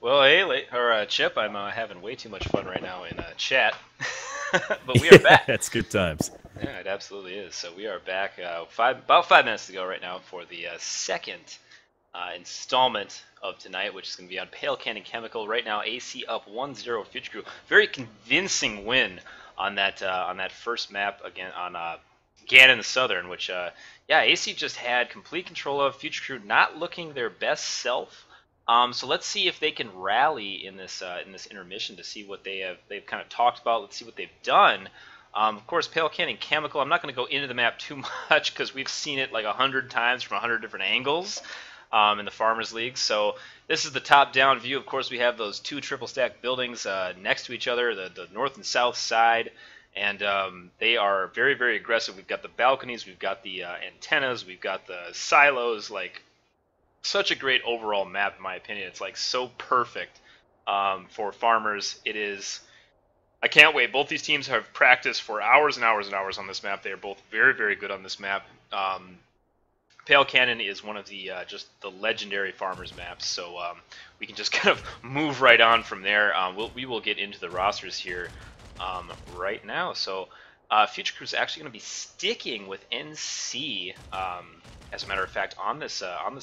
Well, hey, Chip, I'm having way too much fun right now in chat, but we are Yeah, back. it's good times. Yeah, it absolutely is. So we are back about 5 minutes to go right now for the second installment of tonight, which is going to be on Pale Cannon Chemical. Right now, AC up 1-0 Future Crew. Very convincing win on that first map again on Ganon Southern, which yeah, AC just had complete control of. Future Crew not looking their best self. So let's see if they can rally in this intermission to see what they've kind of talked about. Let's see what they've done. Of course, Pale Cannon Chemical. I'm not going to go into the map too much because we've seen it like 100 times from 100 different angles in the Farmers League. So this is the top-down view. Of course, we have those two triple-stack buildings next to each other, the north and south side, and they are very, very aggressive. We've got the balconies, we've got the antennas, we've got the silos. Like, such a great overall map, in my opinion. It's like so perfect for farmers. It is. I can't wait. Both these teams have practiced for hours and hours and hours on this map. They are both very, very good on this map. Pale Cannon is one of the just the legendary farmers maps, so we can just kind of move right on from there. We will get into the rosters here right now. So Future Crew is actually going to be sticking with NC, as a matter of fact, on this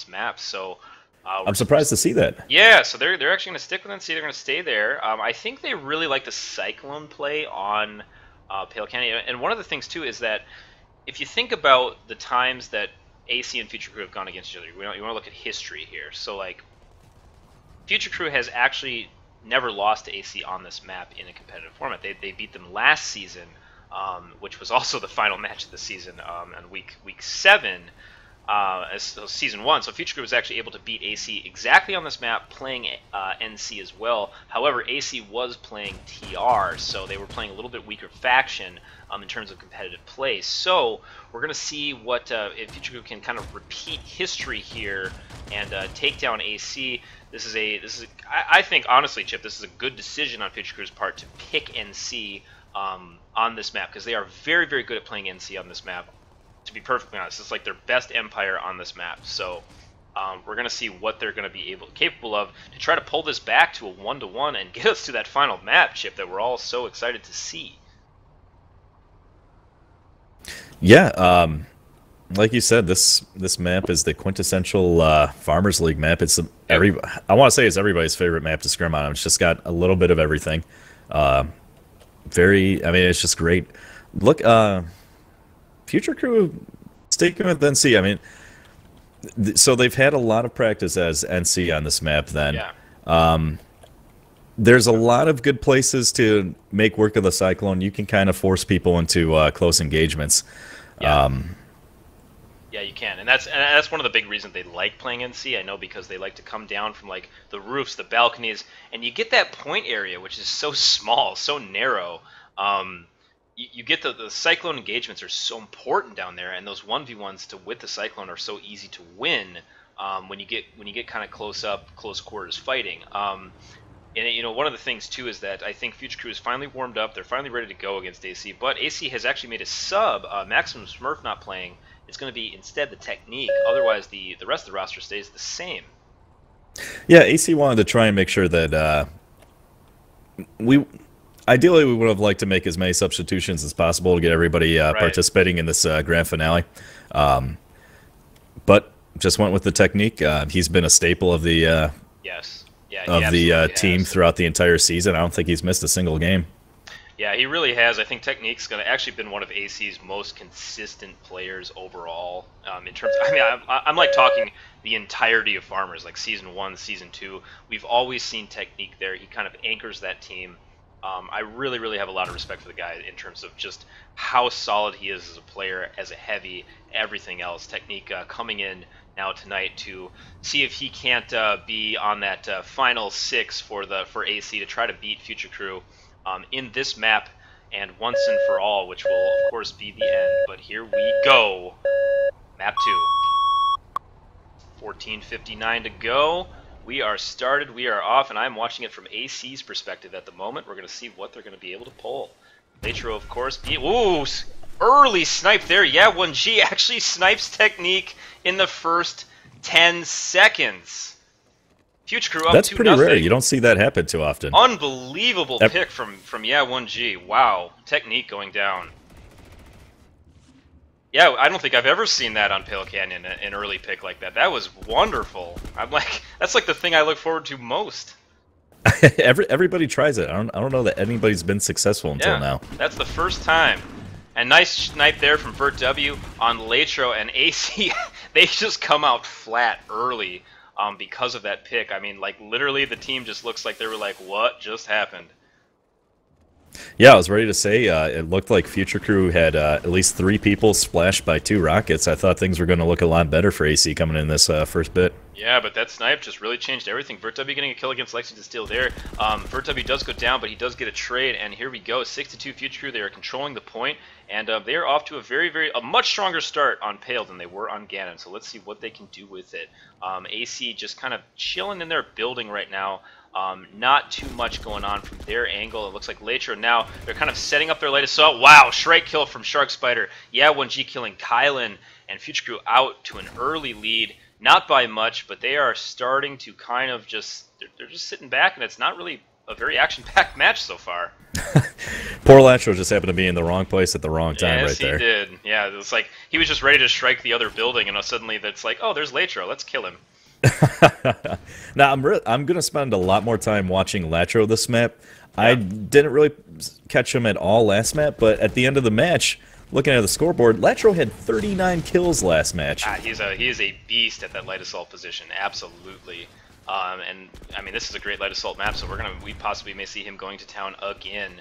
map. So I'm surprised to see that. yeah, so they're actually going to stick with NC. They're going to stay there. I think they really like the Cyclone play on Pale Canyon, and one of the things too is that if you think about the times that AC and Future Crew have gone against each other, you want to look at history here. So like, Future Crew has actually never lost to AC on this map in a competitive format. They beat them last season, which was also the final match of the season on week 7. As season 1, so Future Crew was actually able to beat AC exactly on this map, playing NC as well. However, AC was playing TR, so they were playing a little bit weaker faction in terms of competitive play. So we're going to see what if Future Crew can kind of repeat history here and take down AC. I think honestly, Chip, this is a good decision on Future Crew's part to pick NC on this map, because they are very, very good at playing NC on this map. To be perfectly honest, it's like their best empire on this map. So we're going to see what they're going to be capable of to try to pull this back to a 1-1 and get us to that final map, Chip, that we're all so excited to see. Yeah, like you said, this map is the quintessential Farmers League map. It's I want to say it's everybody's favorite map to scrim on. It's just got a little bit of everything. I mean, it's just great. Look, Future Crew sticking with NC. I mean, so they've had a lot of practice as NC on this map then. Yeah. There's a lot of good places to make work of the Cyclone. You can kind of force people into close engagements. Yeah. Yeah, you can, and that's one of the big reasons they like playing NC. I know, because they like to come down from like the roofs, the balconies, and you get that point area which is so small, so narrow. You get the Cyclone engagements are so important down there, and those 1v1s with the Cyclone are so easy to win when you get kind of close quarters fighting. And you know, one of the things too is that I think Future Crew is finally warmed up. They're finally ready to go against AC, but AC has actually made a sub. Maximum Smurf not playing. It's going to be instead the Technique. Otherwise, the rest of the roster stays the same. Yeah, AC wanted to try and make sure that ideally, we would have liked to make as many substitutions as possible to get everybody Right. participating in this grand finale. But just went with the Technique. He's been a staple of the Yes. Yeah. team has. throughout the entire season. I don't think he's missed a single game. Yeah, he really has. I think Technique's going to actually been one of AC's most consistent players overall. In terms, I mean, I'm like talking the entirety of Farmers, like season 1, season 2. We've always seen Technique there. He kind of anchors that team. I really, really have a lot of respect for the guy in terms of just how solid he is as a player, as a heavy, everything else. Technique coming in now tonight to see if he can't be on that final 6 for AC to try to beat Future Crew in this map and once and for all, which will of course be the end. But here we go, map 2. 14:59 to go. We are started, we are off, and I'm watching it from AC's perspective at the moment. We're going to see what they're going to be able to pull. Latro, of course, ooh, early snipe there. Yeah, 1G actually snipes Technique in the first 10 seconds. Future Crew up That's two pretty rare. nothing. You don't see that happen too often. Future Crew up That's 2 pretty rare. nothing. You don't see that happen too often. Unbelievable Ev- pick from Yeah1G. Wow, technique going down. Yeah, I don't think I've ever seen that on Pale Canyon, an early pick like that. That was wonderful. I'm like, that's like the thing I look forward to most. Everybody tries it. I don't know that anybody's been successful until Yeah, now. that's the first time. And nice snipe there from Vert W on Latro and AC. They just come out flat early because of that pick. I mean, like, literally the team just looks like they were like, what just happened? Yeah, I was ready to say it looked like Future Crew had at least 3 people splashed by 2 rockets. I thought things were going to look a lot better for AC coming in this first bit. Yeah, but that snipe just really changed everything. Vert W getting a kill against Lexington Steel there. Vert W does go down, but he does get a trade, and here we go. 6-2 Future Crew. They are controlling the point, and they are off to a much stronger start on Pale than they were on Ganon. So let's see what they can do with it. AC just kind of chilling in their building right now. Not too much going on from their angle. It looks like Latro now, they're kind of setting up their light assault. Wow, Shrike kill from Shark Spider. Yeah, 1G killing Kylan, and Future Crew out to an early lead. Not by much, but they are starting to kind of just, they're just sitting back, and it's not really a very action-packed match so far. Poor Latro just happened to be in the wrong place at the wrong time Yes, right there. he did. Yeah, it was like, he was just ready to strike the other building, and suddenly that's like, oh, there's Latro, let's kill him. Now I'm gonna spend a lot more time watching Latro this map. Yeah. I didn't really catch him at all last map, but at the end of the match, looking at the scoreboard, Latro had 39 kills last match. He is a beast at that light assault position, absolutely. And I mean, this is a great light assault map, so we possibly may see him going to town again.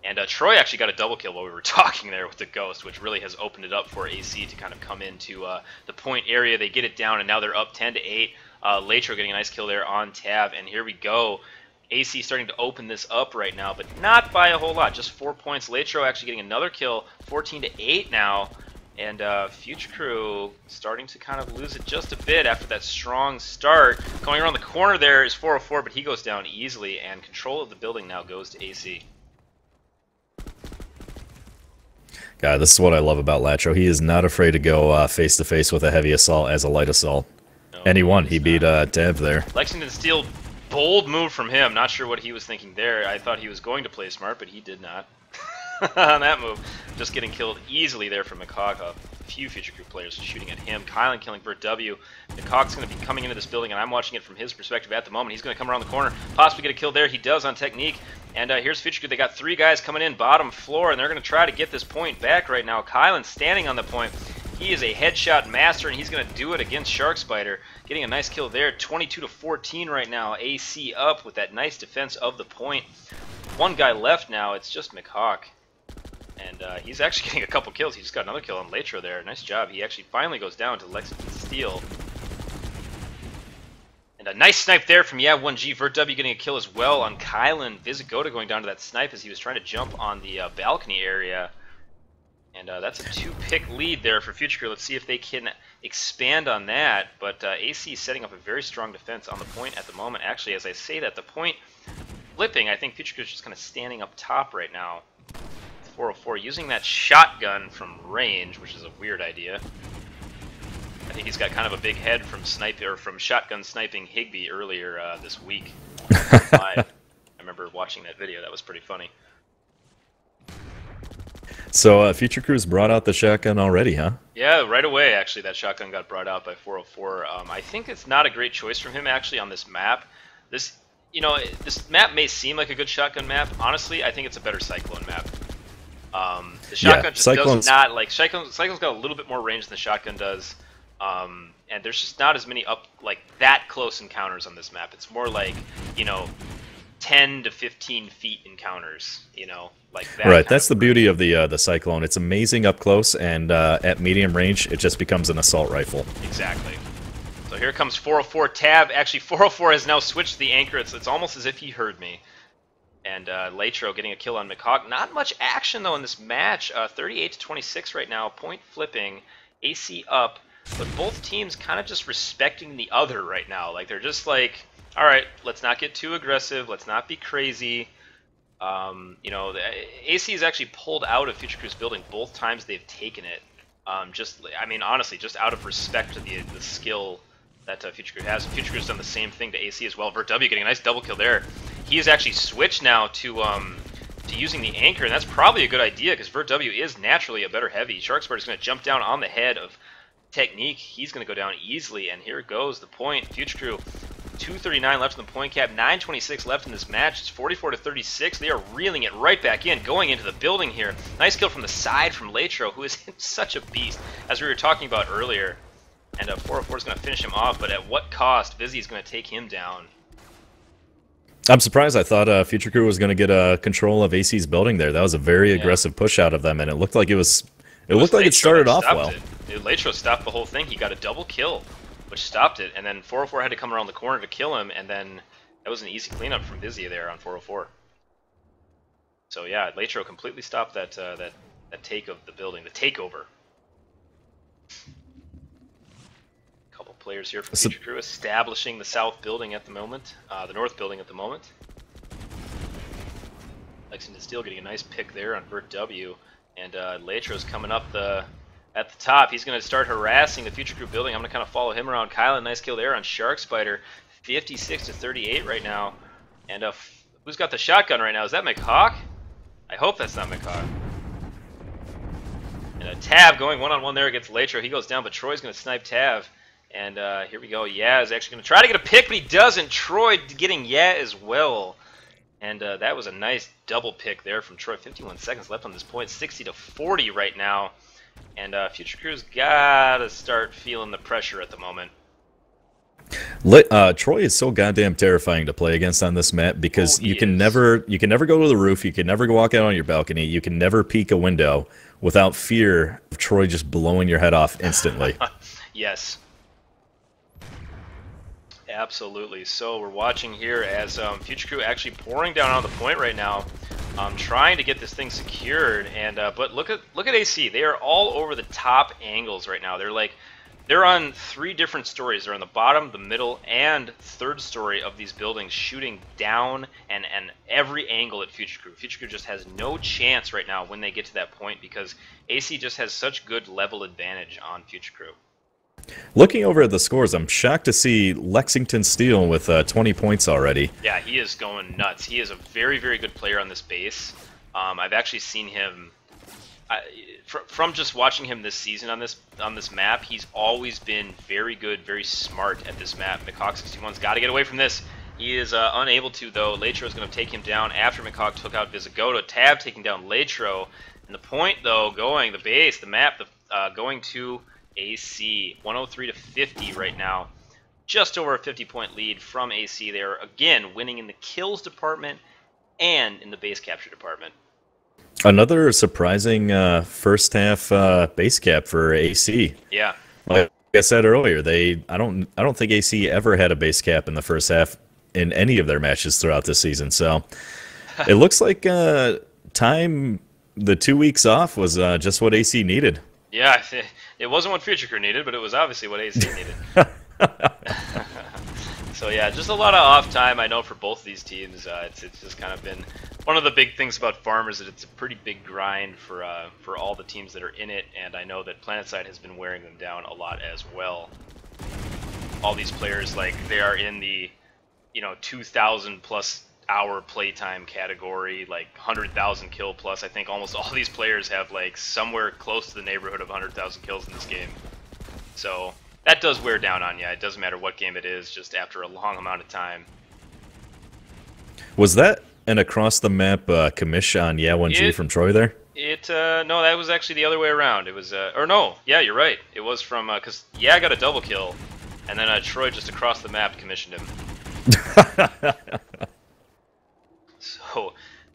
And Troy actually got a double kill while we were talking there with the Ghost, which really has opened it up for AC to kind of come into the point area. They get it down, and now they're up 10-8. Latro getting a nice kill there on Tav, and here we go. AC starting to open this up right now, but not by a whole lot, just 4 points. Latro actually getting another kill, 14-8 now. And Future Crew starting to kind of lose it just a bit after that strong start. Going around the corner there is 404, but he goes down easily, and control of the building now goes to AC. God, this is what I love about Latro. He is not afraid to go face-to-face with a heavy assault as a light assault. No, and he won. He beat Dev there. Lexington Steel, bold move from him. Not sure what he was thinking there. I thought he was going to play smart, but he did not. On that move, just getting killed easily there from McCock. A few Future Crew players shooting at him. Kylan killing Vert W. McCock's going to be coming into this building, and I'm watching it from his perspective at the moment. He's going to come around the corner, possibly get a kill there. He does on technique. And here's Future Crew. They got 3 guys coming in bottom floor, and they're going to try to get this point back right now. Kylan standing on the point. He is a headshot master, and he's going to do it against Shark Spider. Getting a nice kill there. 22-14 right now. AC up with that nice defense of the point. 1 guy left now. It's just McCock. And he's actually getting a couple kills. He just got another kill on Latro there. Nice job. He actually finally goes down to Lexington Steel. And a nice snipe there from Yeah1G. Vert W getting a kill as well on Kylan. Visigoda going down to that snipe as he was trying to jump on the balcony area. And that's a 2-pick lead there for Future Crew. Let's see if they can expand on that. But AC is setting up a very strong defense on the point at the moment. Actually, as I say that, the point flipping, I think Future Crew is just kind of standing up top right now. 404 using that shotgun from range, which is a weird idea. I think he's got kind of a big head from shotgun sniping Higby earlier this week. I remember watching that video. That was pretty funny. So Future Crew's brought out the shotgun already, huh? Yeah, right away. Actually, that shotgun got brought out by 404. I think it's not a great choice from him actually on this map. This map may seem like a good shotgun map. Honestly, I think it's a better Cyclone map. The shotgun just does not, like, Cyclone's got a little bit more range than the shotgun does, and there's just not as many that close encounters on this map. It's more like, 10 to 15 feet encounters, like that. Right, that's the beauty of the Cyclone. It's amazing up close, and at medium range, it just becomes an assault rifle. Exactly. So here comes 404 Tab. Actually, 404 has now switched the anchor. It's almost as if he heard me. And Latro getting a kill on McCock. Not much action, though, in this match. 38-26 right now. Point flipping. AC up. But both teams kind of just respecting the other right now. Like, they're just like, all right, let's not get too aggressive. Let's not be crazy. The AC has actually pulled out of Future Crew's building both times they've taken it. Honestly, just out of respect to the skill that Future Crew has. Future Crew's done the same thing to AC as well. VerW getting a nice double kill there. He has actually switched now to using the anchor, and that's probably a good idea because VerW is naturally a better heavy. Sharkspider is going to jump down on the head of Technique. He's going to go down easily, and here goes the point. Future Crew, 2:39 left in the point cap, 9:26 left in this match. It's 44-36. They are reeling it right back in, going into the building here. Nice kill from the side from Latro, who is such a beast, as we were talking about earlier. And 404 is going to finish him off, but at what cost? Vizzy is going to take him down. I'm surprised. I thought Future Crew was going to get control of AC's building there. That was a very aggressive push out of them, and it looked like it was. It looked like it started off well. Latro stopped the whole thing. He got a double kill, which stopped it, and then 404 had to come around the corner to kill him, and then that was an easy cleanup from Vizzy there on 404. So yeah, Latro completely stopped that that take of the building, the takeover. Couple players here from Future Crew establishing the south building at the moment, the north building at the moment. Lexington Steel getting a nice pick there on VerW, and Latro's coming up at the top. He's going to start harassing the Future Crew building. I'm going to kind of follow him around. Kylan, nice kill there on Sharkspider, 56-38 right now. And who's got the shotgun right now? Is that McHawk? I hope that's not McHawk. And a Tav going one-on-one there against Latro. He goes down, but Troy's going to snipe Tav. And here we go. Yeah is actually going to try to get a pick, but he doesn't. Troy getting Yeah as well. And that was a nice double pick there from Troy. 51 seconds left on this point. 60-40 right now. And Future Crew's got to start feeling the pressure at the moment. Troy is so goddamn terrifying to play against on this map because you can never go to the roof, you can never walk out on your balcony, you can never peek a window without fear of Troy just blowing your head off instantly. Yes. Absolutely. So we're watching here as Future Crew actually pouring down on the point right now, trying to get this thing secured. And but look at AC. They are all over the top angles right now. They're on 3 different stories. They're on the bottom, the middle, and third story of these buildings, shooting down and every angle at Future Crew. Future Crew just has no chance right now when they get to that point because AC just has such good level advantage on Future Crew. Looking over at the scores, I'm shocked to see Lexington Steel with 20 points already. Yeah, he is going nuts. He is a very, very good player on this base. I've actually seen him from just watching him this season on this map. He's always been very good, very smart at this map. McHawk61's got to get away from this. He is unable to, though. Latro is going to take him down after McHawk took out Visigoto. Tab taking down Latro. And the point, though, going, the base, the map, going to AC, 103-50 right now. Just over a 50-point lead from AC. They are, again, winning in the kills department and in the base capture department. Another surprising first half base cap for AC. Yeah. Like I said earlier, I don't think AC ever had a base cap in the first half in any of their matches throughout this season. So it looks like the 2 weeks off was just what AC needed. Yeah, it wasn't what Future Crew needed, but it was obviously what AC needed. So yeah, just a lot of off time. I know for both of these teams, it's just kind of been one of the big things about Farmers that it's a pretty big grind for all the teams that are in it, and I know that PlanetSide has been wearing them down a lot as well. All these players, like, they are in the 2,000 plus hour playtime category, like 100,000 kill plus. I think almost all these players have like somewhere close to the neighborhood of 100,000 kills in this game. So that does wear down on you. It doesn't matter what game it is, just after a long amount of time. Was that an across the map commish on Yeah1G from Troy there? No, that was actually the other way around. It was or no, yeah, you're right. It was from because Yeah got a double kill, and then Troy just across the map commissioned him. So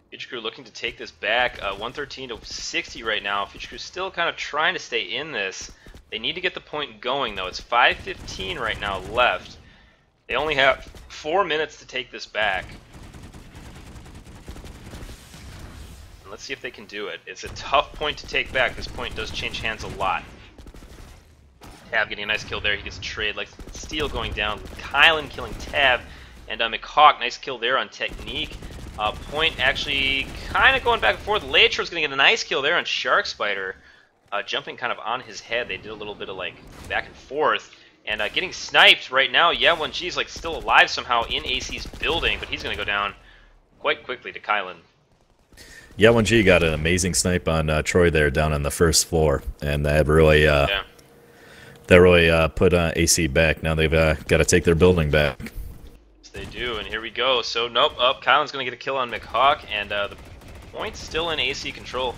Future Crew looking to take this back, 113-60 right now. Future Crew still kind of trying to stay in this. They need to get the point going, though. It's 5:15 right now left. They only have 4 minutes to take this back. And let's see if they can do it. It's a tough point to take back. This point does change hands a lot. Tav getting a nice kill there. He gets a trade. Like Steel going down. Kylan killing Tav. And McHawk, nice kill there on Technique. Point actually kind of going back and forth. Latro's going to get a nice kill there on Sharkspider. Jumping kind of on his head. They did a little bit of like back and forth. And getting sniped right now. Yeah, 1G's like still alive somehow in AC's building, but he's going to go down quite quickly to Kylan. Yeah, 1G got an amazing snipe on Troy there down on the first floor, and that really put AC back. Now they've got to take their building back. Yes, they do, and here we go. So nope, Kylan's going to get a kill on McHawk, and the point's still in AC control.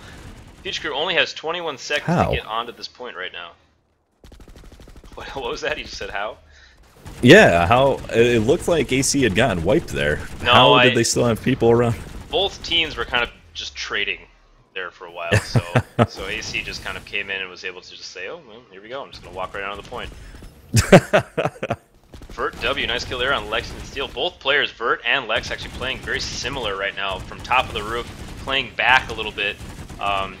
Future Crew only has 21 seconds to get onto this point right now. What was that? He just said how? Yeah, how it looked like AC had gotten wiped there. No, how did they still have people around? Both teams were kind of just trading there for a while, so so AC just kind of came in and was able to just say, oh, well, here we go, I'm just going to walk right onto the point. Vert W, nice kill there on Lex and Steel. Both players, Vert and Lex, actually playing very similar right now from top of the roof, playing back a little bit,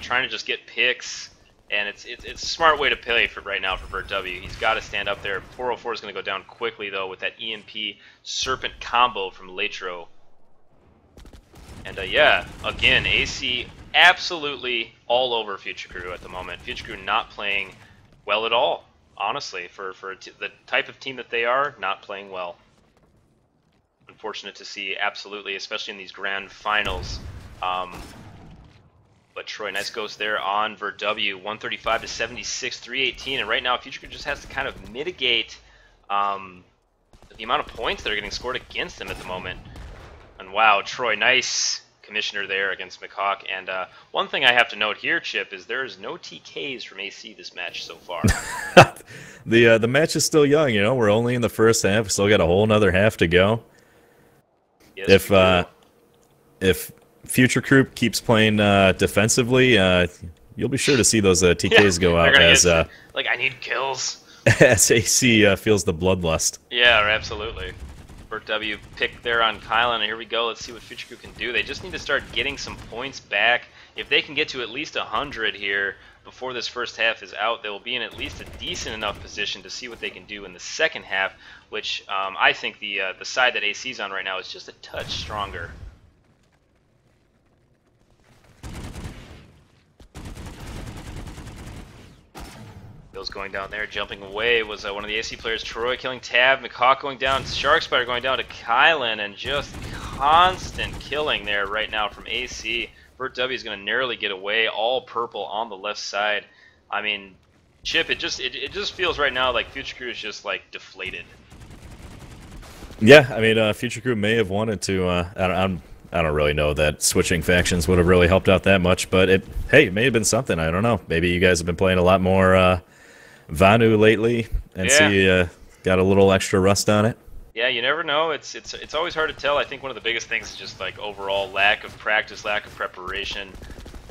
trying to just get picks. And it's a smart way to play for right now for Vert W. He's got to stand up there. 404 is going to go down quickly, though, with that EMP Serpent combo from Latro. And yeah, again, AC absolutely all over Future Crew at the moment. Future Crew not playing well at all, honestly. For the type of team that they are, not playing well. Unfortunate to see, absolutely, especially in these grand finals. But Troy, nice ghost there on Vert W, 135 to 76, 318, and right now Future Crew just has to kind of mitigate the amount of points that are getting scored against him at the moment. And wow, Troy, nice commissioner there against McHawk. And one thing I have to note here, Chip, is there is no TKs from AC this match so far. The match is still young, you know. We're only in the first half. Still got a whole another half to go. Yes, if Future Crew keeps playing defensively, you'll be sure to see those TKs go out as like I need kills. As AC feels the bloodlust. Yeah, absolutely. Vert W pick there on Kylan, and here we go. Let's see what Future Crew can do. They just need to start getting some points back. If they can get to at least 100 here before this first half is out, they will be in at least a decent enough position to see what they can do in the second half, which I think the side that AC's on right now is just a touch stronger. Bill's going down there, jumping away was one of the AC players, Troy killing Tab, McHawk going down, Shark Spider going down to Kylan, and just constant killing there right now from AC. Vert W is going to narrowly get away, all purple on the left side. I mean, Chip, it just feels right now like Future Crew is just like deflated. Yeah, I mean, Future Crew may have wanted to. I don't really know that switching factions would have really helped out that much, but it may have been something. I don't know. Maybe you guys have been playing a lot more Vanu lately, and see got a little extra rust on it. Yeah, you never know. It's always hard to tell. I think one of the biggest things is just like overall lack of practice, lack of preparation.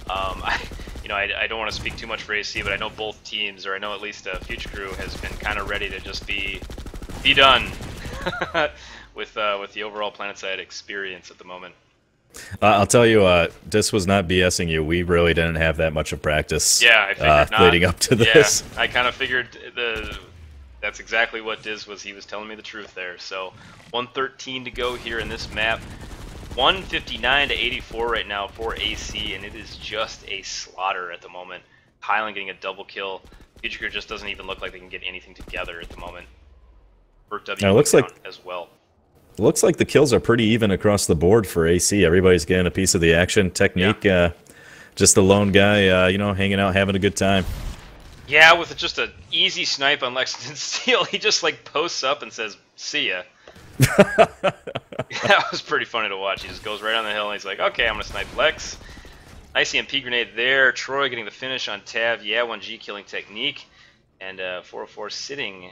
I don't want to speak too much for AC, but I know both teams, or I know at least Future Crew has been kind of ready to just be done with the overall PlanetSide experience at the moment. I'll tell you, this was not BSing you. We really didn't have that much of practice. Yeah, I figured not. Leading up to this. Yeah, I kind of figured that's exactly what Diz was. He was telling me the truth there. So 113 to go here in this map. 159 to 84 right now for AC, and it is just a slaughter at the moment. Kylan getting a double kill. Future Crew just doesn't even look like they can get anything together at the moment. Vert W now, looks like as well. Looks like the kills are pretty even across the board for AC. Everybody's getting a piece of the action. Technique, just the lone guy, hanging out, having a good time. Yeah, with just an easy snipe on Lexington Steel, he just like posts up and says, "See ya." That was pretty funny to watch. He just goes right on the hill and he's like, "Okay, I'm gonna snipe Lex." Nice EMP grenade there. Troy getting the finish on Tav. Yeah, 1G killing Technique, and 404 sitting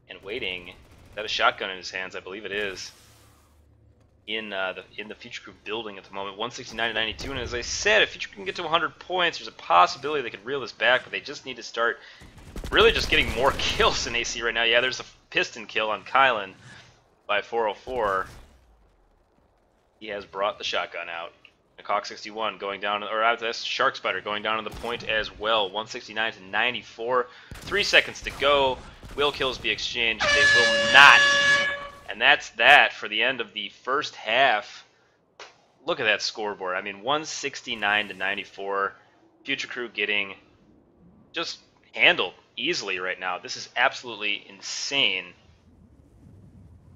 and waiting. Is that a shotgun in his hands? I believe it is. In the Future Crew building at the moment, 169 to 92, and as I said, if Future Crew can get to 100 points, there's a possibility they could reel this back, but they just need to start really just getting more kills in AC right now. Yeah, there's a piston kill on Kylan by 404. He has brought the shotgun out. McHawk 61 going down, or that's Shark Spider going down on the point as well. 169 to 94. 3 seconds to go. Will kills be exchanged? They will not. And that's that for the end of the first half. Look at that scoreboard. I mean, 169 to 94. Future Crew getting just handled easily right now. This is absolutely insane.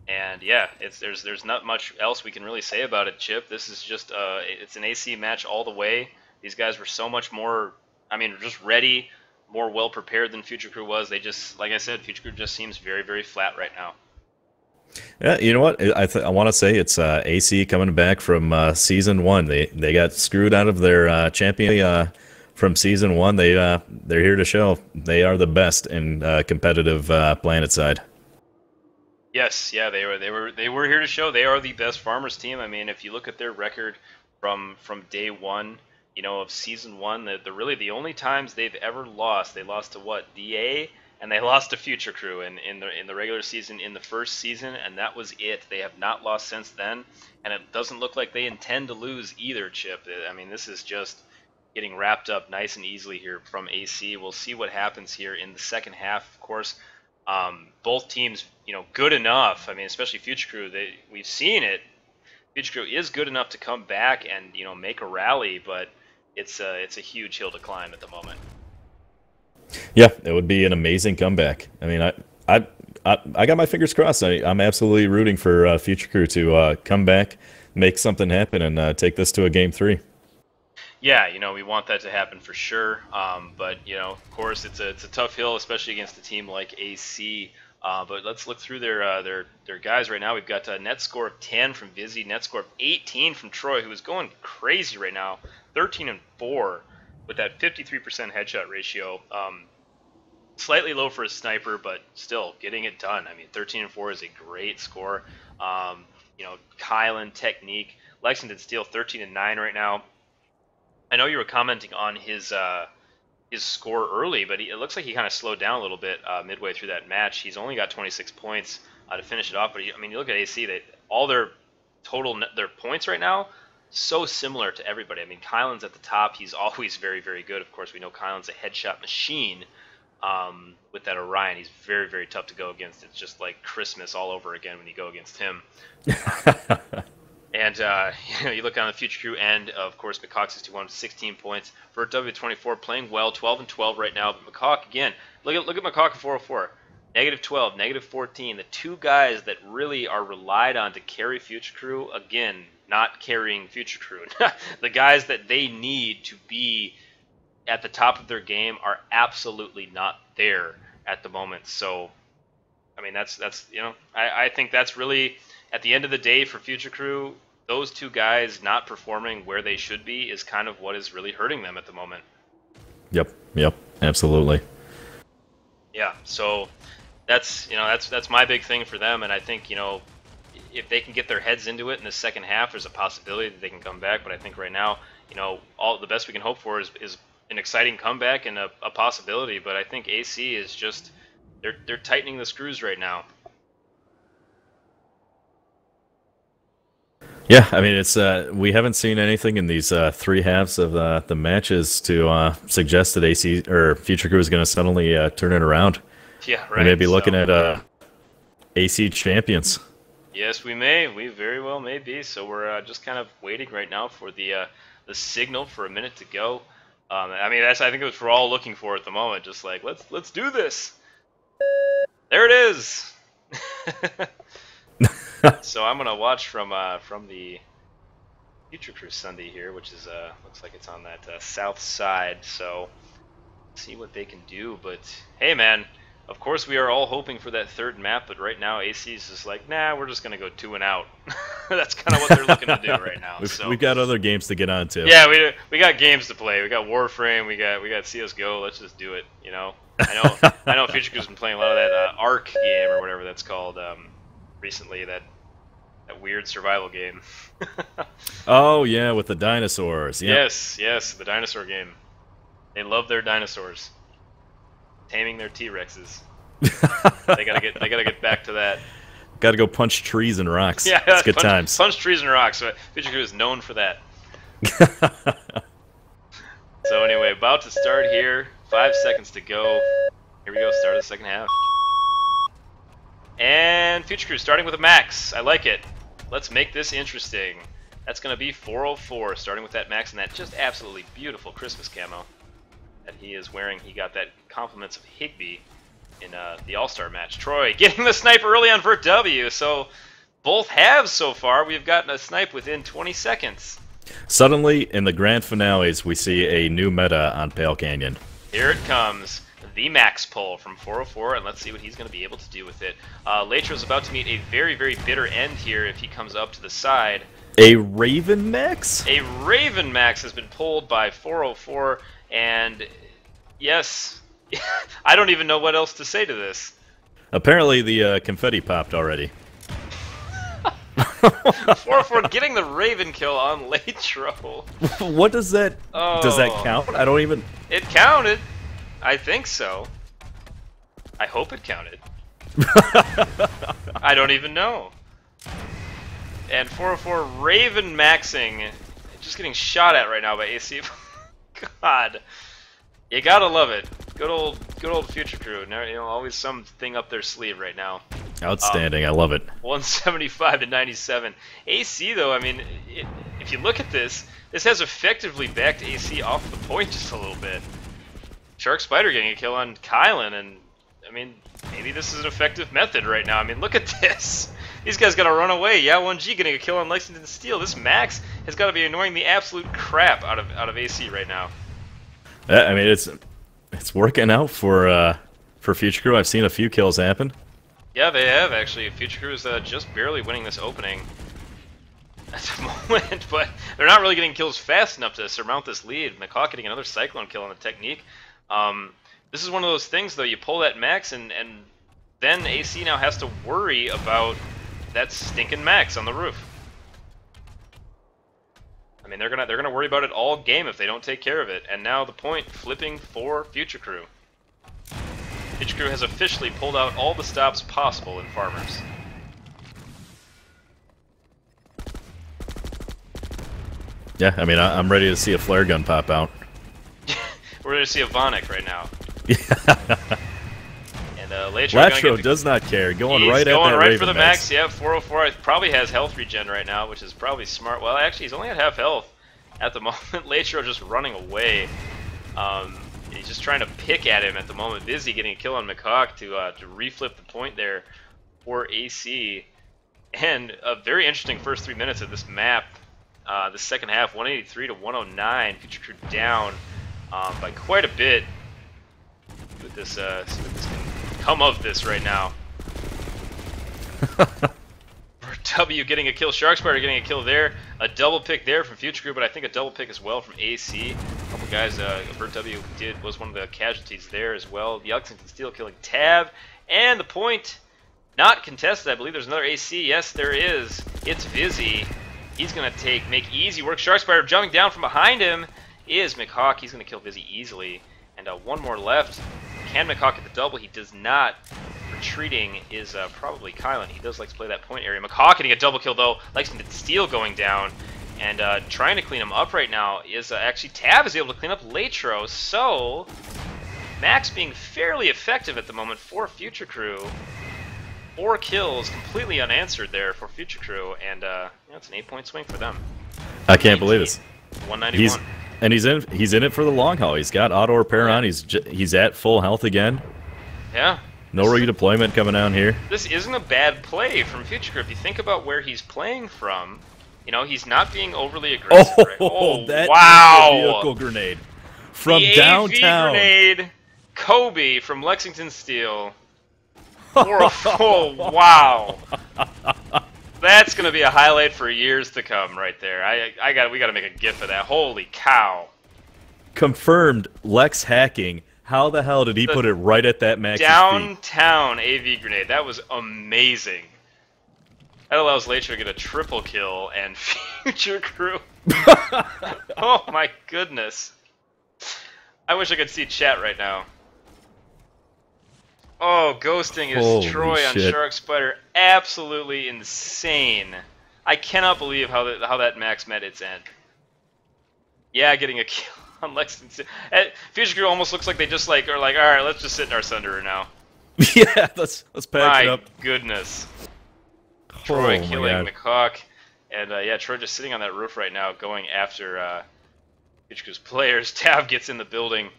And yeah, there's not much else we can really say about it, Chip. This is just it's an AC match all the way. These guys were so much more, I mean, just ready, more well prepared than Future Crew was. They just, like I said, Future Crew just seems very, very flat right now. Yeah, you know what? I want to say it's AC coming back from season one. They got screwed out of their champion from season one. They're here to show they are the best in competitive planet side. Yes, yeah, they were here to show they are the best farmers team. I mean, if you look at their record from day one, you know, of season one, they're really the only times they've ever lost. They lost to what, DA, and they lost to Future Crew in the regular season in the first season, and that was it. They have not lost since then, and it doesn't look like they intend to lose either, Chip. I mean, this is just getting wrapped up nice and easily here from AC. We'll see what happens here in the second half, of course. Both teams, you know, good enough. I mean, especially Future Crew. We've seen it. Future Crew is good enough to come back and, you know, make a rally, but it's a huge hill to climb at the moment. Yeah, it would be an amazing comeback. I mean, I got my fingers crossed. I'm absolutely rooting for Future Crew to come back, make something happen, and take this to a game 3. Yeah, you know, we want that to happen for sure. But you know, of course, it's a tough hill, especially against a team like AC. But let's look through their guys right now. We've got a net score of 10 from Vizzy, net score of 18 from Troy, who is going crazy right now, 13 and 4 with that 53% headshot ratio. Slightly low for a sniper, but still getting it done. I mean, 13 and 4 is a great score. You know, Kylan, Technique, Lexington Steel, 13 and 9 right now. I know you were commenting on his score early, but it looks like he kind of slowed down a little bit midway through that match. He's only got 26 points to finish it off, but I mean, you look at AC, all their their points right now, so similar to everybody. I mean, Kylan's at the top. He's always very, very good. Of course, we know Kylan's a headshot machine with that Orion. He's very, very tough to go against. It's just like Christmas all over again when you go against him. And you know, you look on the Future Crew end, of course, McCawk 61, 16 points. Vert W24 playing well, 12 and 12 right now. But McCawk again, look at McCawk at 404, -12, -14. The two guys that really are relied on to carry Future Crew, again, not carrying Future Crew. The guys that they need to be at the top of their game are absolutely not there at the moment. So, I mean, that's you know, I think that's really, at the end of the day for Future Crew, those two guys not performing where they should be is kind of what is really hurting them at the moment. Yep, absolutely. Yeah, so that's, you know, that's my big thing for them, and I think, you know, if they can get their heads into it in the second half, there's a possibility that they can come back. But I think right now, you know, all the best we can hope for is an exciting comeback and a possibility. But I think AC is just, they're tightening the screws right now. Yeah, I mean, it's we haven't seen anything in these 3 halves of the matches to suggest that AC or Future Crew is going to suddenly turn it around. Yeah, right. We may be looking at AC champions. Yes, we may. We very well may be. So we're just kind of waiting right now for the signal for a minute to go. I mean, I think it was we're all looking for at the moment. Just like let's do this. There it is. So I'm gonna watch from the Future Crew Sunday here, which is looks like it's on that south side. So see what they can do. But hey, man, of course we are all hoping for that third map. But right now AC is just like, nah, we're just gonna go 2 and out. That's kind of what they're looking to do right now. We've got other games to get on to. Yeah, we got games to play. We got Warframe. We got CS:GO. Let's just do it. You know, I know Future Crew's been playing a lot of that Arc game or whatever that's called recently. That weird survival game. Oh yeah, with the dinosaurs. Yep. Yes, the dinosaur game. They love their dinosaurs. Taming their T-Rexes. They gotta get back to that. Gotta go punch trees and rocks. Yeah, it's good times. Punch trees and rocks. Future Crew is known for that. So anyway, about to start here. 5 seconds to go. Here we go. Start of the second half. And Future Crew starting with a max. I like it. Let's make this interesting. That's going to be 404, starting with that max and that just absolutely beautiful Christmas camo. that he is wearing. He got that compliments of Higby in the All-Star match. Troy getting the snipe early on Vert W, so both halves so far, we've gotten a snipe within 20 seconds. Suddenly, in the grand finales, we see a new meta on Pale Canyon. Here it comes, the max pull from 404, and let's see what he's going to be able to do with it. Latro's about to meet a very, very bitter end here if he comes up to the side. A Raven Max? A Raven Max has been pulled by 404, and yes, I don't even know what else to say to this. Apparently the confetti popped already. 404 getting the Raven kill on Latro. What does that... Oh. Does that count? I don't even... It counted. I think so. I hope it counted. I don't even know. And 404 Raven maxing, just getting shot at right now by AC. God, you gotta love it. Good old Future Crew. Always something up their sleeve right now. Outstanding. I love it. 175 to 97. AC though, I mean, if you look at this has effectively backed AC off the point just a little bit. Shark Spider getting a kill on Kylan, and I mean, maybe this is an effective method right now. I mean, look at this. These guys gotta run away. Yeah, 1G getting a kill on Lexington Steel. This Max has got to be annoying the absolute crap out of AC right now. I mean, it's working out for Future Crew. I've seen a few kills happen. Yeah, they have actually. Future Crew is just barely winning this opening at the moment, but they're not really getting kills fast enough to surmount this lead. McCaw getting another Cyclone kill on the technique. This is one of those things, though. You pull that Max, and then AC now has to worry about that stinking Max on the roof. I mean, they're gonna worry about it all game if they don't take care of it. And now the point flipping for Future Crew. Future Crew has officially pulled out all the stops possible in Farmers. Yeah, I mean, I'm ready to see a flare gun pop out. We're ready to see a Vonic right now. Yeah. And Latro does not care, going he's right at going that right Raven for the Max. max. Yeah, 404 probably has health regen right now, which is probably smart. Well, actually, he's only at half health at the moment. Latro just running away. He's just trying to pick at him at the moment. Busy getting a kill on McCawk to reflip the point there for AC. And a very interesting first 3 minutes of this map. The second half, 183 to 109. Future Crew down by quite a bit. With this, see what this can come of this right now. W getting a kill, Shark Spider getting a kill there, a double pick there from Future Crew, but I think a double pick as well from AC. A couple guys, Bert W was one of the casualties there as well. The Lexington Steel killing Tab, and the point not contested. I believe there's another AC. Yes, there is. It's Vizzy. He's gonna make easy work. Shark Spider jumping down from behind him is McHawk. He's gonna kill Vizzy easily, and one more left. Can McHawk get the double? He does not. Retreating is probably Kylan. He does like to play that point area. McCaw getting a double kill though. Lexington Steel going down and trying to clean him up right now is actually Tab is able to clean up Latro. So Max being fairly effective at the moment for Future Crew. 4 kills completely unanswered there for Future Crew, and it's an 8-point swing for them. I can't believe it. 191. He's in it for the long haul. He's got auto repair on. He's at full health again. Yeah. No redeployment coming down here. This isn't a bad play from Future Crew. If you think about where he's playing from, he's not being overly aggressive. Right? Oh, that wow! vehicle grenade from the downtown. AV grenade, Kobe from Lexington Steel. Oh, wow! That's gonna be a highlight for years to come, right there. We gotta make a GIF of that. Holy cow! Confirmed. Lex hacking. How the hell did he put it right at that Max's downtown AV grenade? That was amazing. That allows Latro to get a triple kill and Future Crew. Oh my goodness. I wish I could see chat right now. Oh, ghosting is Holy Troy on shit. Shark Spider. Absolutely insane. I cannot believe how that Max met its end. Yeah, getting a kill on Lexington. Future Crew almost looks like they just are like, all right, let's just sit in our Sunderer now. Yeah, let's pack it up. My goodness. Troy Oh, killing my McCawk, and yeah, Troy just sitting on that roof right now, going after Future Crew's players. Tab gets in the building.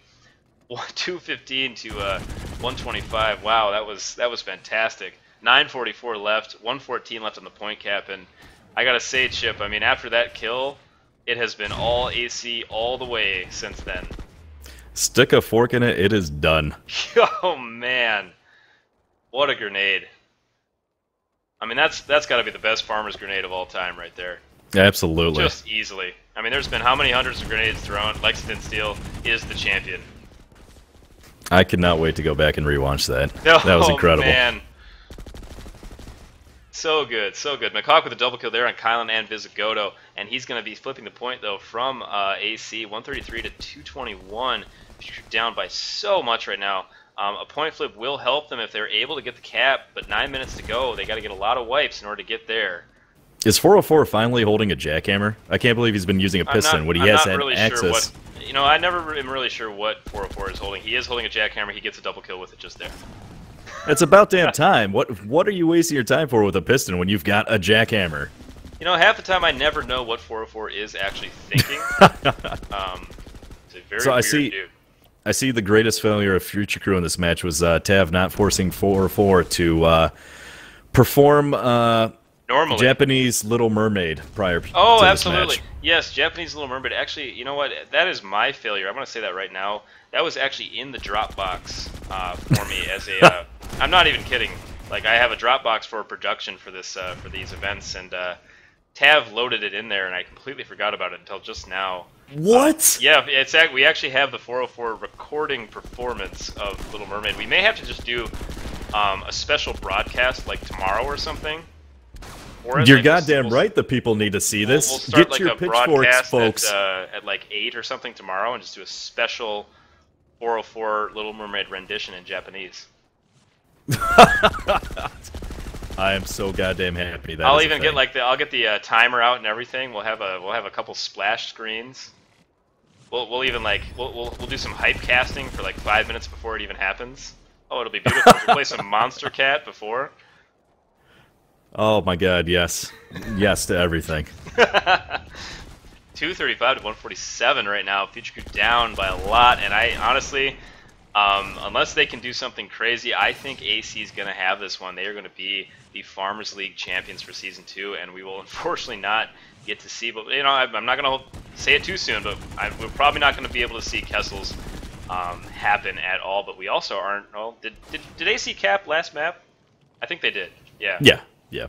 215 to 125. Wow, that was fantastic. 9:44 left, 114 left on the point cap, and I gotta say, Chip, I mean, after that kill, it has been all AC all the way since then. Stick a fork in it, it is done. Oh man, what a grenade! I mean, that's got to be the best farmer's grenade of all time, right there. Absolutely. Just easily. I mean, there's been how many hundreds of grenades thrown? Lexington Steel is the champion. I cannot wait to go back and rewatch that. That was incredible. Man. So good, so good. McHawk with a double kill there on Kylan and Visigoto, and he's going to be flipping the point, though, from AC, 133 to 221. Down by so much right now. A point flip will help them if they're able to get the cap, but 9 minutes to go. They got to get a lot of wipes in order to get there. Is 404 finally holding a jackhammer? I can't believe he's been using a piston when he has had access. You know, I never am really sure what 404 is holding. He is holding a jackhammer. He gets a double kill with it just there. It's about damn time. What are you wasting your time for with a piston when you've got a jackhammer? You know, half the time I never know what 404 is actually thinking. It's a very weird dude. I see the greatest failure of Future Crew in this match was Tav not forcing 404 to perform normally Japanese Little Mermaid prior to Oh, this absolutely. match. Yes, Japanese Little Mermaid. Actually, you know what? That is my failure. I'm going to say that right now. That was actually in the Dropbox for me as a... I'm not even kidding. Like, I have a Dropbox for production for this for these events, and Tav loaded it in there, and I completely forgot about it until just now. What? Yeah, we actually have the 404 recording performance of Little Mermaid. We may have to just do a special broadcast like tomorrow or something. Or You're goddamn right. The people need to see this. We'll start Get like your a pitchforks, broadcast folks. at like 8 or something tomorrow, and just do a special 404 Little Mermaid rendition in Japanese. I am so goddamn happy. I'll even get like I'll get the timer out and everything. We'll have a couple splash screens. We'll even like we'll do some hype casting for like 5 minutes before it even happens. Oh, it'll be beautiful. We'll play some Monster Cat before. Oh my god, yes. Yes to everything. 235 to 147 right now. Future Crew down by a lot, and I honestly, unless they can do something crazy, I think AC is going to have this one. They are going to be the Farmers League champions for Season 2, and we will unfortunately not get to see, but you know, I'm not going to say it too soon, but we're probably not going to be able to see Kessel's happen at all, but we also aren't, well, did AC cap last map? I think they did, yeah. Yeah.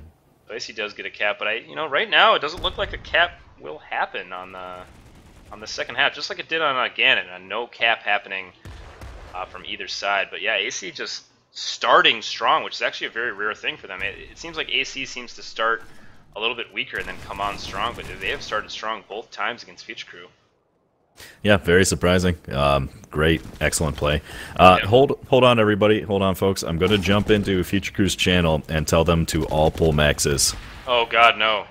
So AC does get a cap, but you know, right now it doesn't look like a cap will happen on the second half, just like it did on Ganon, a no cap happening from either side. But yeah, AC just starting strong, which is actually a very rare thing for them. It seems like AC seems to start a little bit weaker and then come on strong, but they have started strong both times against Future Crew. Yeah, very surprising. Great, excellent play. Hold on, everybody. Hold on, folks. I'm going to jump into Future Crew's channel and tell them to all pull maxes. Oh God, no.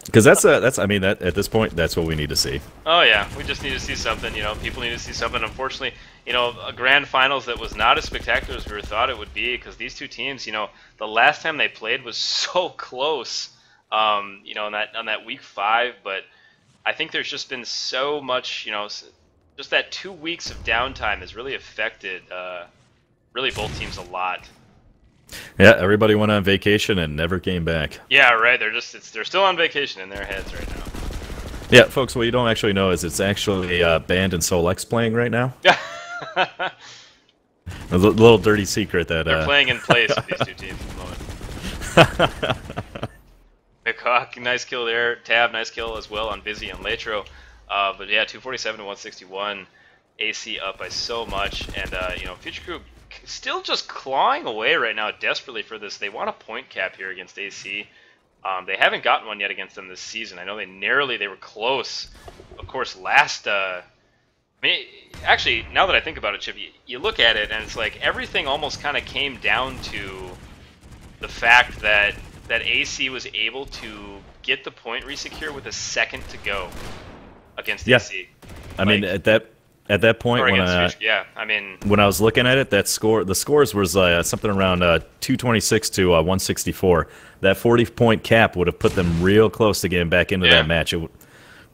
Because that's I mean, that at this point, that's what we need to see. Oh yeah, we just need to see something. You know, people need to see something. Unfortunately, you know, a grand finals that was not as spectacular as we thought it would be, because these two teams, you know, the last time they played was so close. You know, on that week 5, but I think there's just been so much, you know, just that 2 weeks of downtime has really affected really both teams a lot. Yeah, everybody went on vacation and never came back. Yeah, right. They're still on vacation in their heads right now. Yeah, folks, what you don't actually know is it's actually Band and Soul X playing right now. A little dirty secret that they're playing in place with these two teams at the moment. McHawk, nice kill there. Tab, nice kill as well on Busy and Latro. But yeah, 247 to 161. AC up by so much, and you know, Future Crew still just clawing away right now desperately for this. They want a point cap here against AC. They haven't gotten one yet against them this season. I know they were close, of course, last. I mean, actually, now that I think about it, Chip, you look at it and it's like everything almost kind of came down to the fact that AC was able to get the point resecure with a second to go against AC. I mean, at that point when when I was looking at it, the scores was something around 226 to 164. That 40-point cap would have put them real close to getting back into that match.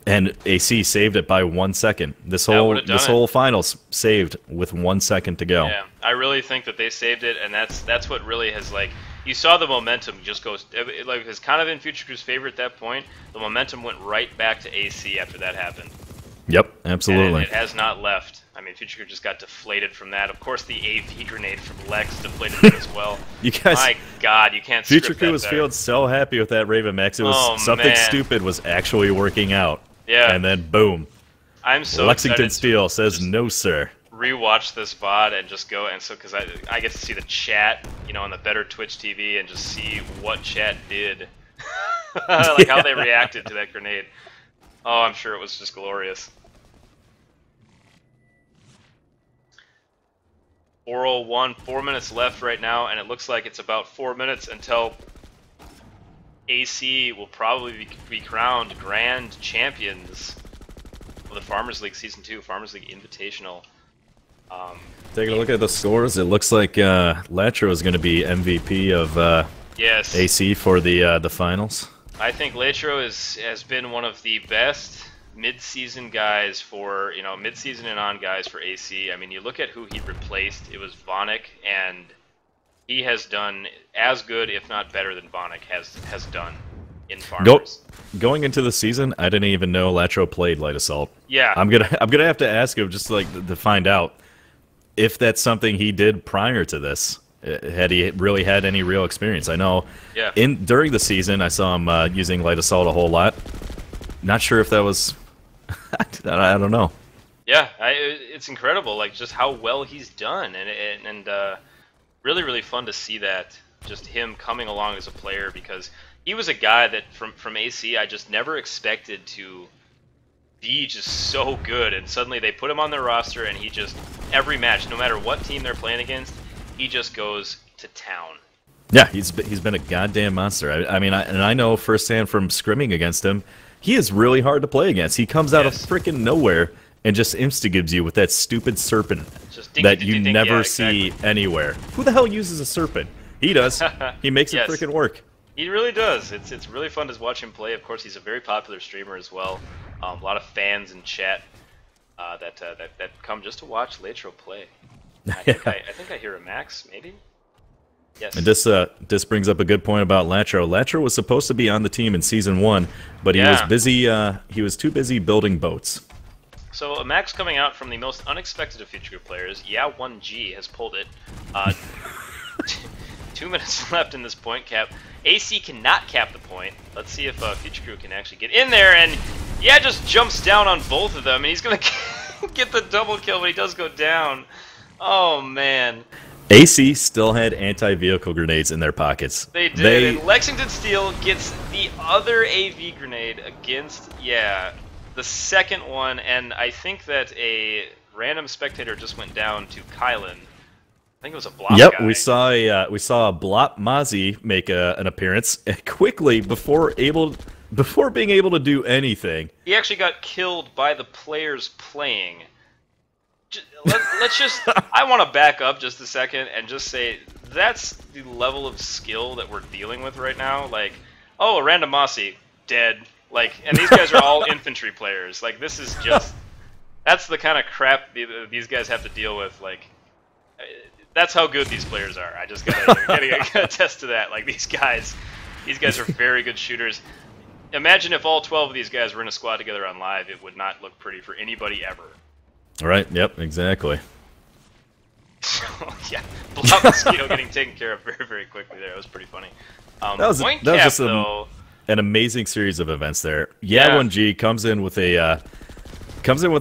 And AC saved it by 1 second. This That whole would've done this it. whole finals saved with 1 second to go. Yeah, I really think that they saved it, and that's what really has, like, you saw the momentum just goes, like, it's kind of in Future Crew's favor at that point. The momentum went right back to AC after that happened. Yep, absolutely. And it has not left. I mean, Future Crew just got deflated from that. Of course, the AV grenade from Lex deflated it as well. You guys, my God, you can't. Future script Crew that was better. feeling so happy with that Raven Max. It was Oh, something man. stupid was actually working out. Yeah. And then boom, I'm so Lexington excited Steel to says just no, sir. rewatch this VOD and just go, and so because I get to see the chat, you know, on the better Twitch TV and just see what chat did, like how they reacted to that grenade. Oh, I'm sure it was just glorious. 4:01, 4 minutes left right now, and it looks like it's about 4 minutes until AC will probably be crowned grand champions of the Farmers League Season 2, Farmers League Invitational. Taking a look at the scores, it looks like Latro is going to be MVP of Yes, AC for the finals. I think Latro has been one of the best mid-season guys for, you know, mid-season and on guys for AC. I mean, you look at who he replaced, it was Vonic, and he has done as good, if not better than Vonic has done in Farmers. Going into the season, I didn't even know Latro played Light Assault. Yeah. I'm gonna have to ask him just like to find out if that's something he did prior to this. Had he really had any real experience? I know. Yeah. During the season, I saw him using Light Assault a whole lot. Not sure if that was. I don't know. Yeah, it's incredible, like just how well he's done, and really, really fun to see that, just him coming along as a player, because he was a guy that from AC I just never expected to be just so good, and suddenly they put him on their roster, and he just, every match, no matter what team they're playing against, he just goes to town. Yeah, he's been a goddamn monster. I mean, I know firsthand from scrimming against him, he is really hard to play against. He comes out of freaking nowhere and just insta-gives you with that stupid serpent Just that you never yeah, see exactly. anywhere. Who the hell uses a serpent? He does. He makes Yes. it freaking work. He really does. It's really fun to watch him play. Of course, he's a very popular streamer as well. A lot of fans in chat that come just to watch Latro play. I think I hear a Max, maybe. Yes. And this brings up a good point about Latro. Latro was supposed to be on the team in Season 1, but he was busy. He was too busy building boats. So a Max coming out from the most unexpected of Future Crew players. Yeah, 1G has pulled it. 2 minutes left in this point cap. AC cannot cap the point. Let's see if Future Crew can actually get in there, and yeah, just jumps down on both of them, and he's gonna get the double kill, but he does go down. Oh man. AC still had anti-vehicle grenades in their pockets. They did, and Lexington Steel gets the other AV grenade against, yeah, the second one, and I think that a random spectator just went down to Kylan. I think it was a Blop Yep, guy. we saw a Blop Mozzie make an appearance quickly before being able to do anything. He actually got killed by the players playing. Let's just, I want to back up just a second and just say that's the level of skill that we're dealing with right now. Like, oh, a random Mossy, dead. Like, and these guys are all infantry players. Like, this is just, that's the kind of crap these guys have to deal with. Like, that's how good these players are. I just gotta attest to that. Like, these guys are very good shooters. Imagine if all 12 of these guys were in a squad together on live, it would not look pretty for anybody ever. Right, yep, exactly. Yeah, Blob Mosquito getting taken care of very, very quickly there. That was pretty funny. That was just an amazing series of events there. Yeah, 1G comes in with a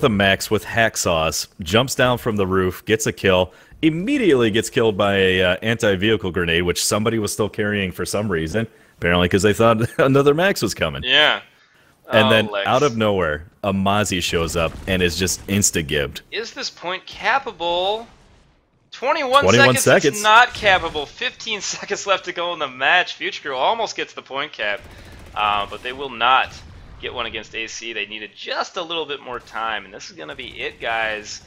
max with hacksaws, jumps down from the roof, gets a kill, immediately gets killed by a anti-vehicle grenade, which somebody was still carrying for some reason, apparently because they thought another max was coming. Yeah. And then, Lex, out of nowhere, a Mozzie shows up and is just insta-gibbed. is this point cappable? 21 seconds. It's not cappable. 15 seconds left to go in the match. Future Crew almost gets the point cap, but they will not get one against AC. They needed just a little bit more time, and this is going to be it, guys.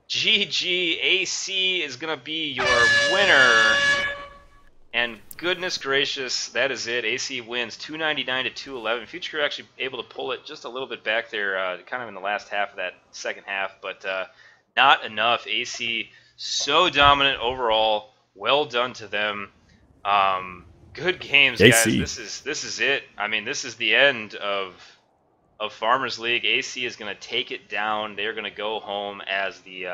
GG, AC is going to be your winner. And goodness gracious, that is it. AC wins 299 to 211. Future Crew actually able to pull it just a little bit back there, kind of in the last half of that second half, but not enough. AC so dominant overall. Well done to them. Good games, guys. AC. This is it. I mean, this is the end of Farmers League. AC is going to take it down. They're going to go home as the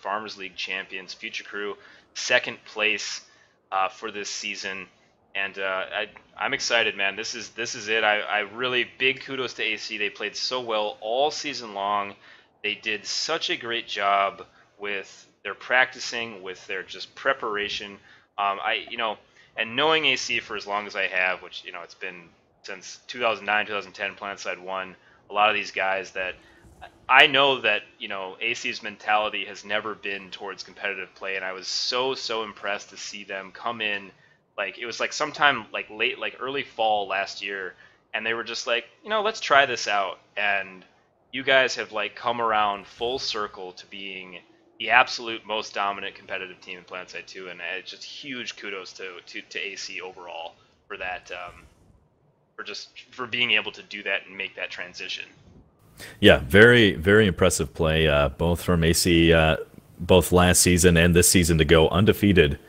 Farmers League champions. Future Crew, second place for this season, and I'm excited, man. This is it. I really big kudos to AC. They played so well all season long. They did such a great job with their practicing, with their just preparation. And knowing AC for as long as I have, which it's been since 2009, 2010, Planetside 1, a lot of these guys that I know that AC's mentality has never been towards competitive play, and I was so impressed to see them come in. Like it was like sometime like late, like early fall last year, and they were just like, let's try this out. And you guys have like come around full circle to being the absolute most dominant competitive team in Planetside 2, and it's just huge kudos to AC overall for that. For being able to do that and make that transition. Yeah, very impressive play, both from AC, both last season and this season to go undefeated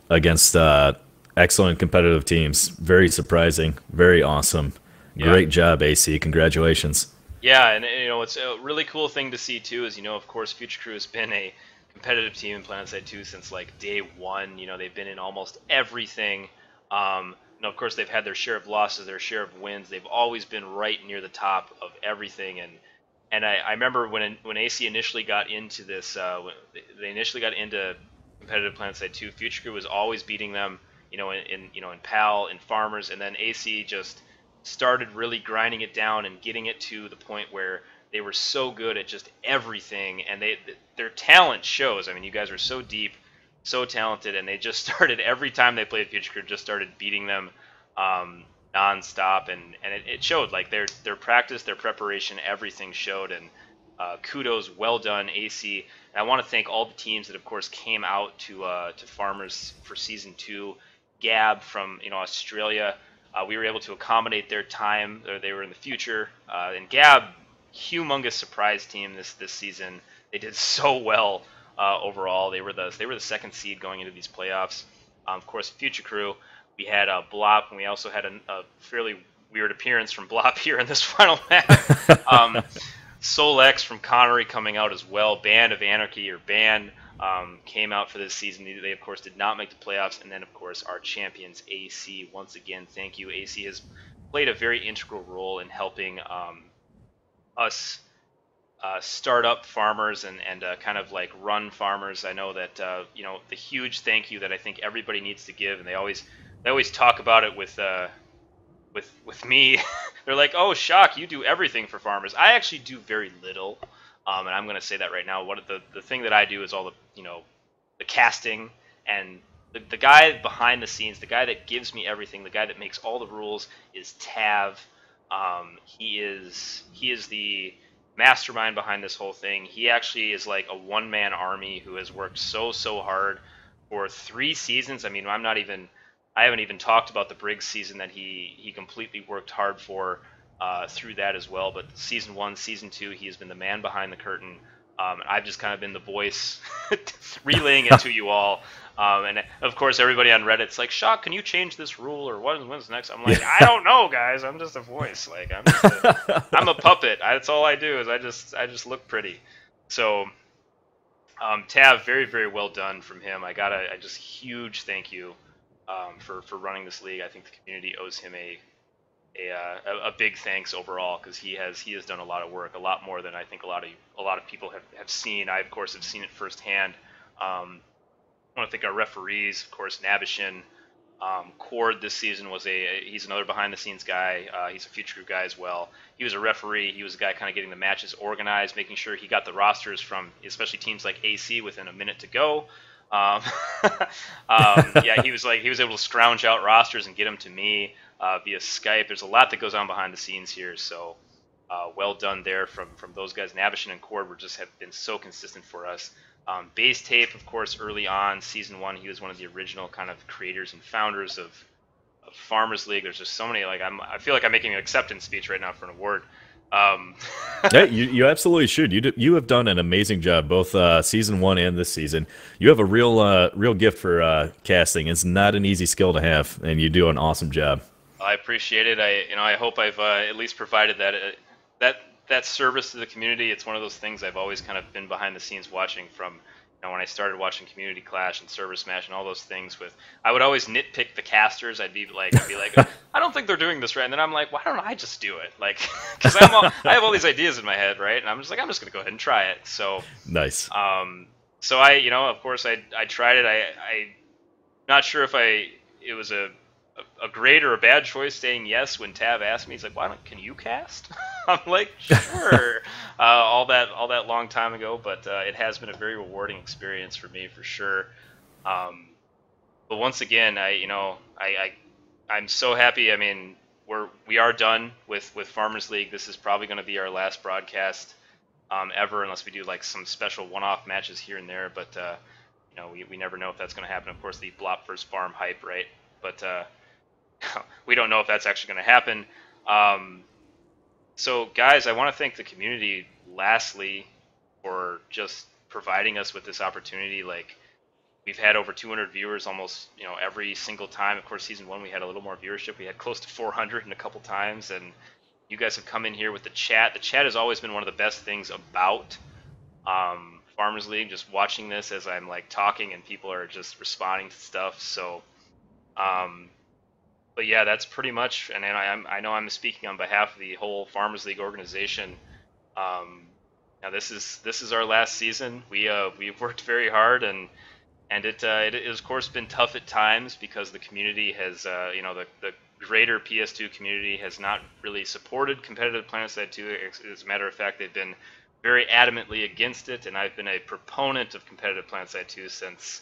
against excellent competitive teams. Very surprising, very awesome. Yeah. Great job, AC. Congratulations. Yeah, and it's a really cool thing to see too. Is of course, Future Crew has been a competitive team in PlanetSide 2 since like day one. They've been in almost everything. Of course, they've had their share of losses, their share of wins. They've always been right near the top of everything. And I remember when AC initially got into this, when they initially got into competitive PlanetSide 2, Future Crew was always beating them. In PAL, in Farmers, and then AC just started really grinding it down and getting it to the point where they were so good at just everything, and their talent shows. I mean, you guys are so deep, so talented, and they just started every time they played Future Crew, just started beating them nonstop, and it showed. Like their practice, their preparation, everything showed, and kudos, well done, AC. And I want to thank all the teams that, of course, came out to Farmers for Season 2. Gab from Australia, we were able to accommodate their time. They were in the future, and Gab, humongous surprise team this season. They did so well overall. They were the second seed going into these playoffs. Of course, Future Crew, we had Blop, and we also had a fairly weird appearance from Blop here in this final match. Soul X from Connery coming out as well. Band of Anarchy, or Band, came out for this season. They, of course, did not make the playoffs. And then, of course, our champions, AC. Once again, thank you. AC has played a very integral role in helping us start up Farmers and kind of like run Farmers. I know that the huge thank you that I think everybody needs to give, and they always talk about it with me. They're like, "Oh, Shock, you do everything for Farmers." I actually do very little, and I'm going to say that right now. The thing that I do is all the casting, and the guy behind the scenes, the guy that gives me everything, the guy that makes all the rules is Tav. He is the mastermind behind this whole thing. He actually is like a one-man army who has worked so hard for 3 seasons. I mean, I haven't even talked about the Briggs season that he completely worked hard for through that as well. But season 1, season 2, he has been the man behind the curtain. I've just kind of been the voice relaying it to you all. And of course, everybody on Reddit's like, "Shock, can you change this rule, or when's next?" I'm like, "I don't know, guys. I'm just a voice. Like I'm a puppet. That's all I do. Is I just look pretty." So Tav, very well done from him. I just huge thank you for running this league. I think the community owes him a big thanks overall, because he has done a lot of work, a lot more than I think a lot of people have seen. I, of course, have seen it firsthand. I want to thank our referees, of course, Nabishin. Cord this season he's another behind the scenes guy. He's a Future Crew guy as well. He was a referee. He was the guy kind of getting the matches organized, making sure he got the rosters from especially teams like AC within a minute to go. Yeah, he was able to scrounge out rosters and get them to me via Skype. There's a lot that goes on behind the scenes here, so well done there from those guys. Nabishin and Cord have been so consistent for us. Base Tape, of course, early on, season 1, he was one of the original kind of creators and founders of Farmers League. There's just so many, like, I feel like I'm making an acceptance speech right now for an award. Um, Yeah, you absolutely should. You have done an amazing job, both season 1 and this season. You have a real gift for casting. It's not an easy skill to have, and you do an awesome job. I appreciate it. I hope I've at least provided that that service to the community. It's one of those things I've always kind of been behind the scenes watching from, when I started watching Community Clash and Server Smash and all those things. I would always nitpick the casters. I'd be like, I don't think they're doing this right, and then I'm like, why don't I just do it? Like, because I have all these ideas in my head, right? And I'm just gonna go ahead and try it. So Nice. so of course I tried it. I not sure if it was a great or a bad choice saying yes when Tav asked me. He's like, can you cast?" I'm like, "Sure." All that long time ago, but it has been a very rewarding experience for me for sure. But once again, I'm so happy. I mean, we are done with Farmers League. This is probably going to be our last broadcast ever, unless we do like some special one-off matches here and there. But we never know if that's going to happen. Of course, the Blop vs. Farm hype, right? But we don't know if that's actually going to happen. So, guys, I want to thank the community, lastly, for just providing us with this opportunity. Like, we've had over 200 viewers almost, every single time. Of course, season 1 we had a little more viewership. We had close to 400 in a couple times, and you guys have come in here with the chat. The chat has always been one of the best things about Farmers League. Just watching this as I'm like talking and people are just responding to stuff. So. But yeah, that's pretty much, and I know I'm speaking on behalf of the whole Farmers League organization. Now this is our last season. We've worked very hard, and it has of course been tough at times because the community has the greater PS2 community has not really supported competitive PlanetSide 2. As a matter of fact, they've been very adamantly against it, and I've been a proponent of competitive PlanetSide 2 since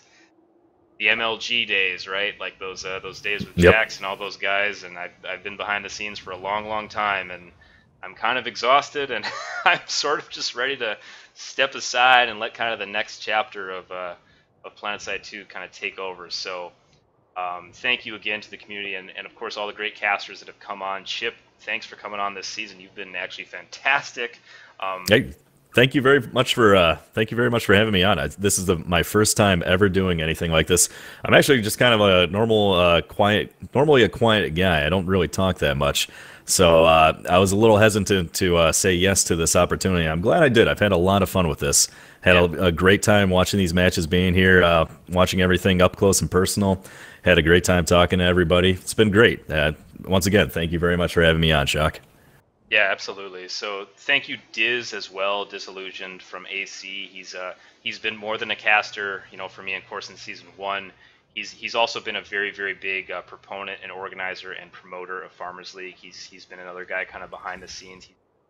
the MLG days, right? Like those days with Yep. Jax and all those guys, and I've been behind the scenes for a long time, and I'm kind of exhausted, and I'm sort of just ready to step aside and let kind of the next chapter of PlanetSide 2 kind of take over. So thank you again to the community, and of course all the great casters that have come on. Chip, thanks for coming on this season. You've been actually fantastic. Hey, thank you very much for having me on. This is my first time ever doing anything like this. I'm actually just kind of a normally a quiet guy. I don't really talk that much, so I was a little hesitant to say yes to this opportunity. I'm glad I did. I've had a lot of fun with this. Had a great time watching these matches, being here, watching everything up close and personal. Had a great time talking to everybody. It's been great. Once again, thank you very much for having me on, Shock. Yeah, absolutely. So thank you, Diz, as well, Disillusioned from AC. He's been more than a caster, for me, of course, in season 1. He's also been a very big proponent and organizer and promoter of Farmers League. He's been another guy kind of behind the scenes.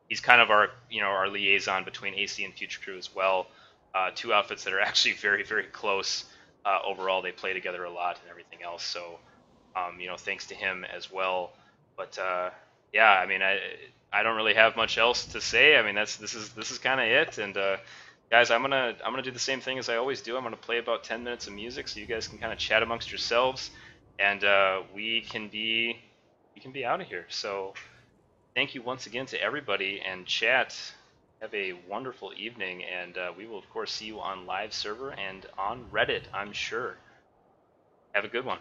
He's kind of our our liaison between AC and Future Crew as well. Two outfits that are actually very close. Overall, they play together a lot and everything else. So thanks to him as well. But yeah, I mean, I don't really have much else to say. I mean, this is kind of it. And guys, I'm gonna do the same thing as I always do. I'm gonna play about 10 minutes of music so you guys can kind of chat amongst yourselves, and we can be out of here. So thank you once again to everybody, and chat. Have a wonderful evening, and we will of course see you on live server and on Reddit, I'm sure. Have a good one.